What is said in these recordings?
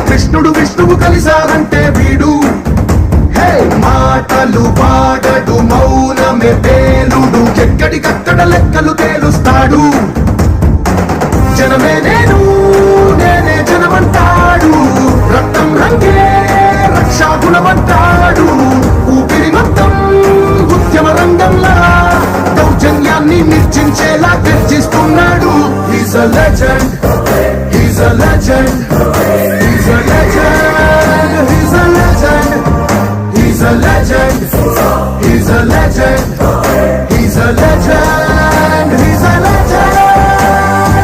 కృష్ణుడు విష్ణువు కలిసారంటే వీడు హే మాటలు పాడడు మౌనమే పేలుడు ఎక్కడికక్కడ లెక్కలు తేలుస్తాడు జనమే నేను నేనే జనమంటాడు రక్తం రంగే రక్షాగుణమంటాడు ఊపిరి మొత్తం ఉద్యమ రంగంలా దౌర్జన్యాన్ని నిర్చించేలా గర్జిస్తున్నాడు He's a legend He's a legend He's a legend He's a legend He's a legend He's a legend He's a legend He's a legend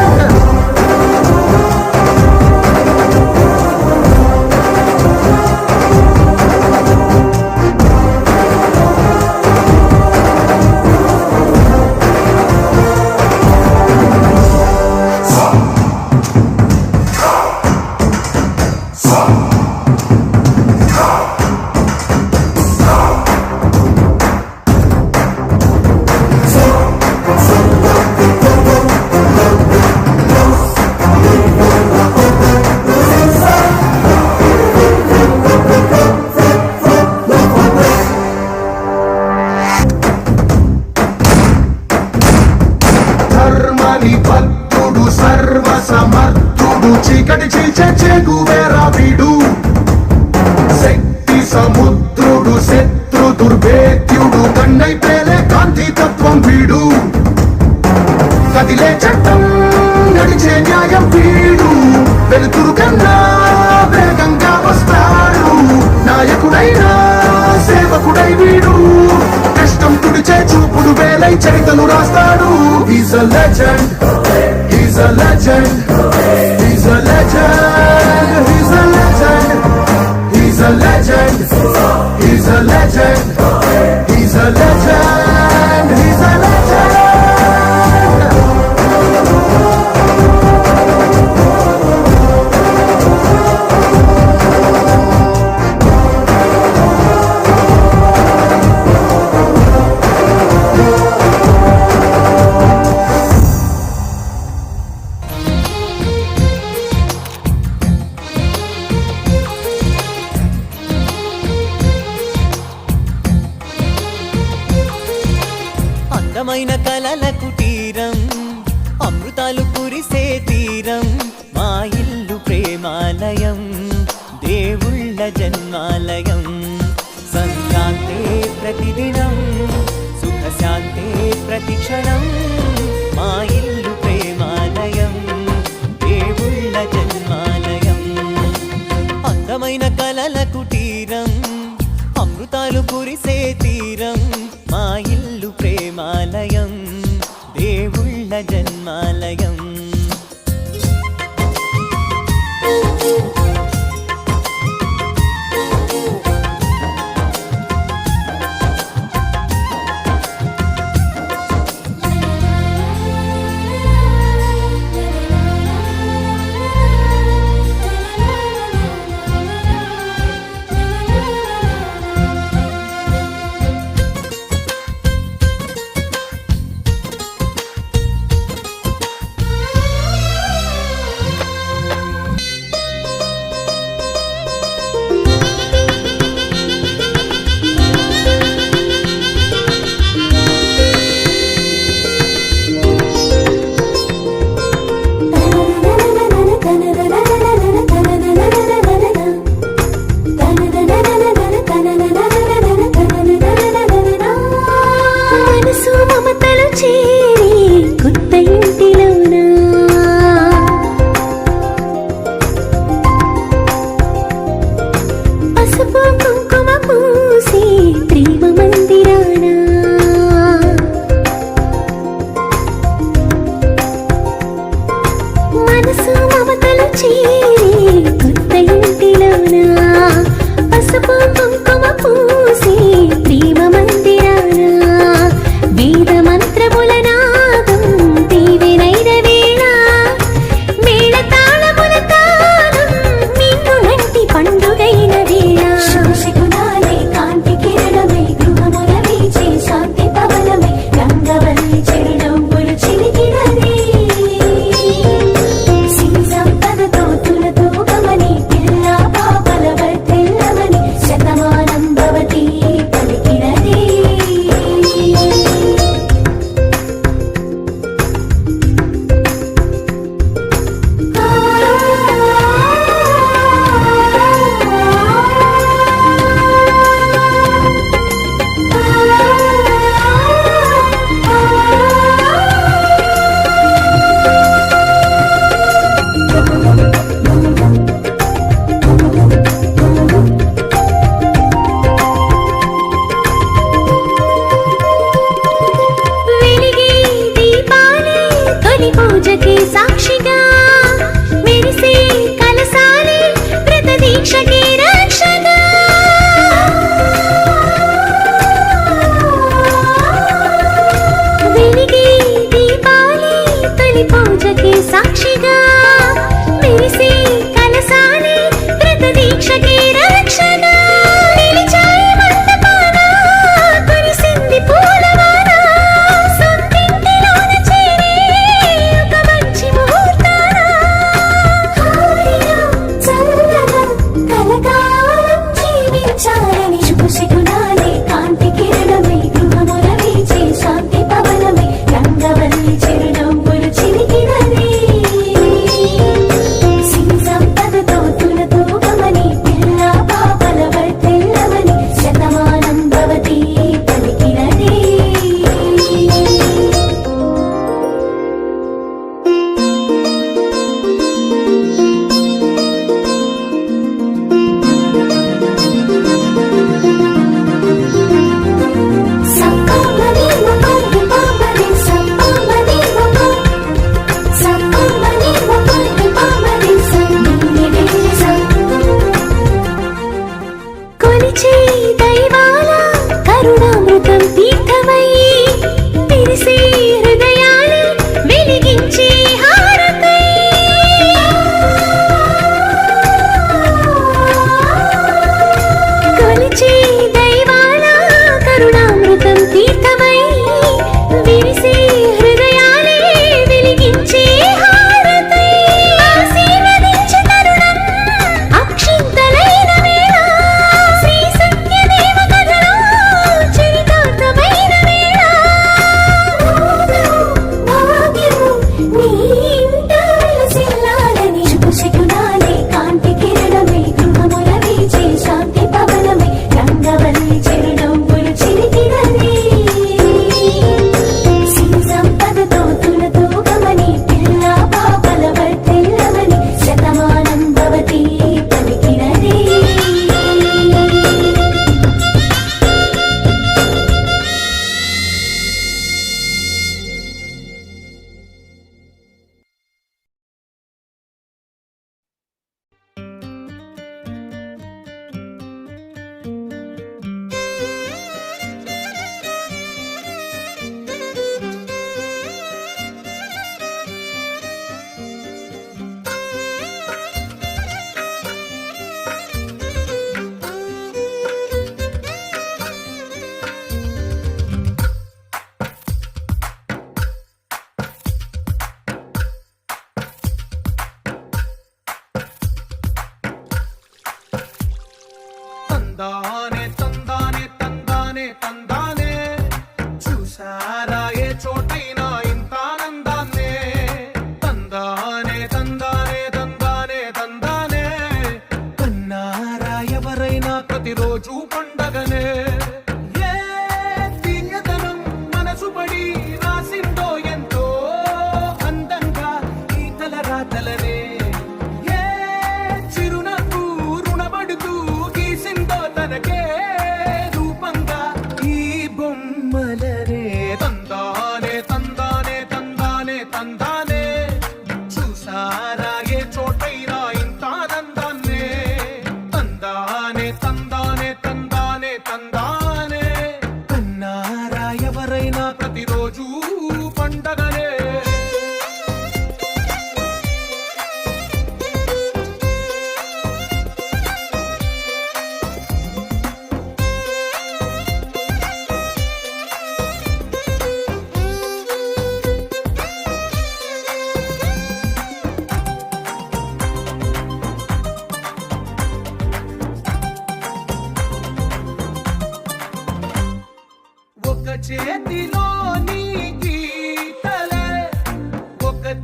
భక్తుడు సర్వ సమర్థుడు చీకటి చీల్చే చెగువేరా వీడు శక్తి సముద్రుడు శత్రు దుర్భేద్యుడు కన్నై పేలే కాంతి తత్వం వీడు కదిలే చట్టం నడిచే న్యాయం వీడు వెలుతురు కన్నా వేగంగా వస్తాడు నాయకుడైనా సేవకుడై వీడు కష్టం తుడిచే చూపుడు వేలై చరితను రాస్తాడు He's a legend He's a legend He's a legend He's a legend He's a legend He's a legend He's a legend He's a legend అందమైన కలల కుటీరం అమృతాలు కురిసే తీరం మా ఇల్లు ప్రేమాలయం దేవుళ్ళ జన్మాలయం సంక్రాంతే ప్రతిదినం సుఖశాంతే ప్రతిక్షణం మా ఇల్లు ప్రేమాలయం దేవుళ్ళ జన్మాలయం అందమైన కలల కుటీరం అమృతాలు కురిసే తీరం మా ఇల్లు ప్రేమాలయం దేవుళ్ళ జన్మాలయం చేరి కొత్త ఇంటిలోనా పసుపు కుంకుమ పూసి ప్రేమ మందిరాన వేద మంత్రముల నాదం దీవెనైన వేళ మేళ తాళముల తాళం నిన్ను నంటి పండుగైన వేళ శుభశకునాలే కాంతి కిరణమై గృహముల వీచే శాంతి పవనమై రంగవల్లి చెరునవ్వులు చిలికినది సిరి సంపదతో తులతో గమని పిల్ల పాపల వర్ధిల్లమని శతమానం భవతి పలికినది వెలిగే దీపాలే తొలి పూజకి సాక్షిగా మెరిసే కలసాలే వ్రత దీక్షకి రక్షగా వెలిగే దీపాలే తొలి పూజకి సాక్షిగా మెరిసే కలసాలే వ్రత దీక్షకి రక్షగా నిలిచాయి మంటపాన కురిసింది పూలవాన సొంతింటిలోన చేరే ఒక మంచి ముహూర్తాన హాయిగా చల్లగా కలకాలం జీవించాలని శుభశకునాలే కాంతి కిరణమై గృహముల వీచే శాంతి పవనమై రంగవల్లి చిరునవ్వులు చిలికినది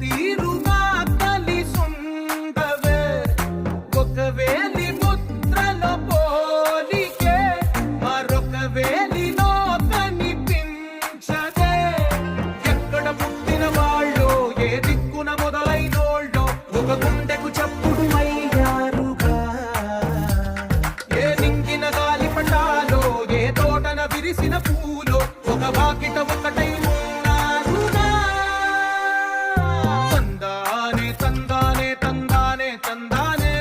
తీరుగా కలిసుండవే ఒకవేళి ముద్రలో పోలికే మరొక వేలిలో కనిపించదే ఎక్కడ పుట్టిన వాళ్ళు ఏ దిక్కున మొదలైనోళ్ళో ఒక గుండెకు చప్పుడు అయ్యారుగా ఏ నింగిన గాలి పటాలో ఏ తోటన విరిసిన పూలో ఒక వాకిట ఒకటై ఉన్నారుగా తందానే తందానే తందానే తందానే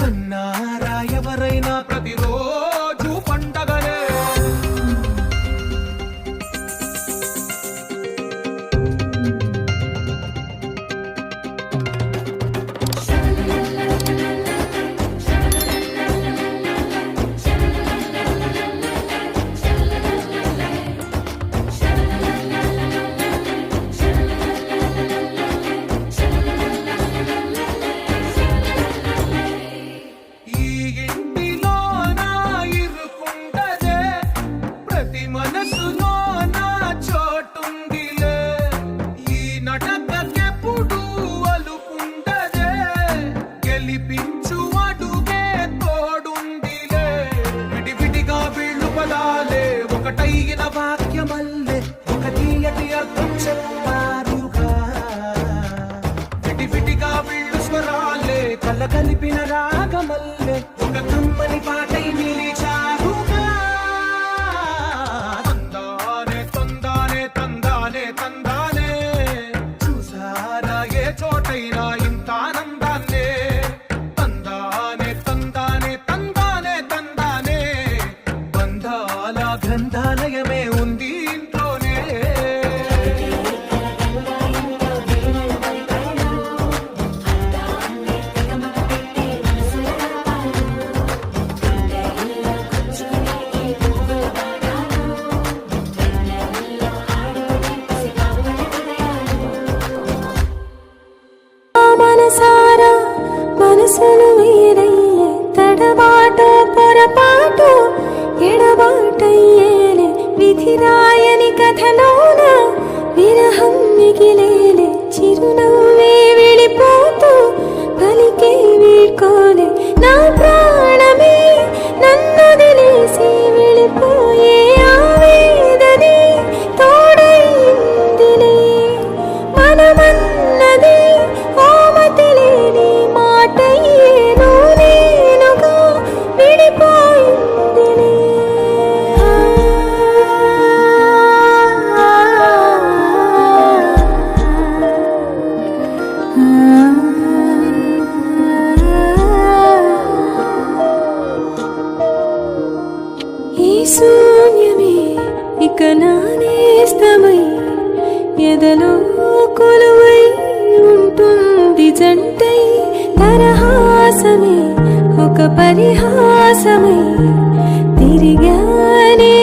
కన్నారా ఎవరైనా ప్రతిరోజు పండగనే ఈ ఇంటిలో నా ఇరుకుండదే ప్రతి మనసులో నా చోటుందిలే ఈ నటకెప్పుడు అలుకుండదే గెలిపించు అడుగే తోడుందిలే విడివిడిగా వీళ్ళు పదాలే ఒకటైన వాక్యమల్లే ఒక తీయటి అర్థం చెప్పారుగా విడివిడిగా వీళ్ళు స్వరాలే కల కలిపిన రాగమల్లే ఒక కమ్మని పాటై నిలిచారుగా తందానే తందానే తందానే తందానే చూసారా ఏ చోటైనా ఇంత ఆనందాన్నే తందానే తందానే తందానే తందానే బంధాల గ్రంథాలయమే ఉంది ఇంట్లోనే మనసారా మనసులు వేరయ్యే తడబాటు పొరపాటు ఎడబాటయ్యేలే విధి రాయని కథలోన విరహం మిగిలేలే చిరునవ్వే వెళ్ళిపోతూ పలికే వీడ్కోలే నా ప్రాణమే నన్ను వదిలేసి వెళ్ళిపోయే ఆవేదనే తోడైందిలే మనమన్నది ఓమతిలేని మాటయ్యేను నేనుగా విడిపోయిందిలే ఈ శూన్యమే ఇక నానేస్తమై ఎదలో కొలువై ఉంటుంది జంటై తరహాసమే ఒక పరిహాసమై తిరిగానే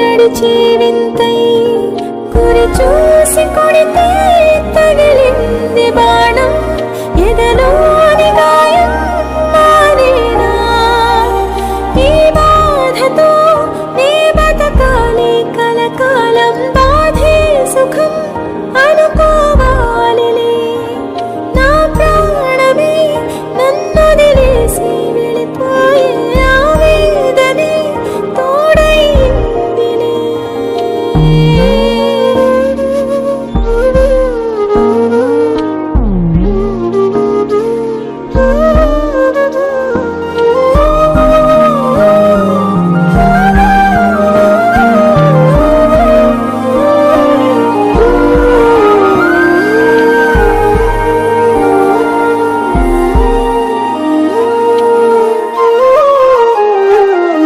నడిచి వింతై గురి చూసి కొడితే తగిలింది బాణం ఎదలోని గాయం మానేనా ఈ బాధతో నీ బతకాలి కలకాలం బాధే సుఖం అనుకోవాలిలే నా ప్రాణమే నన్ను వదిలేసి వెళ్ళిపోయే ఆవేదనే తోడైందిలే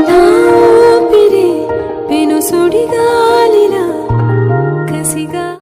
నా ఊపిరే పెను సుడిగా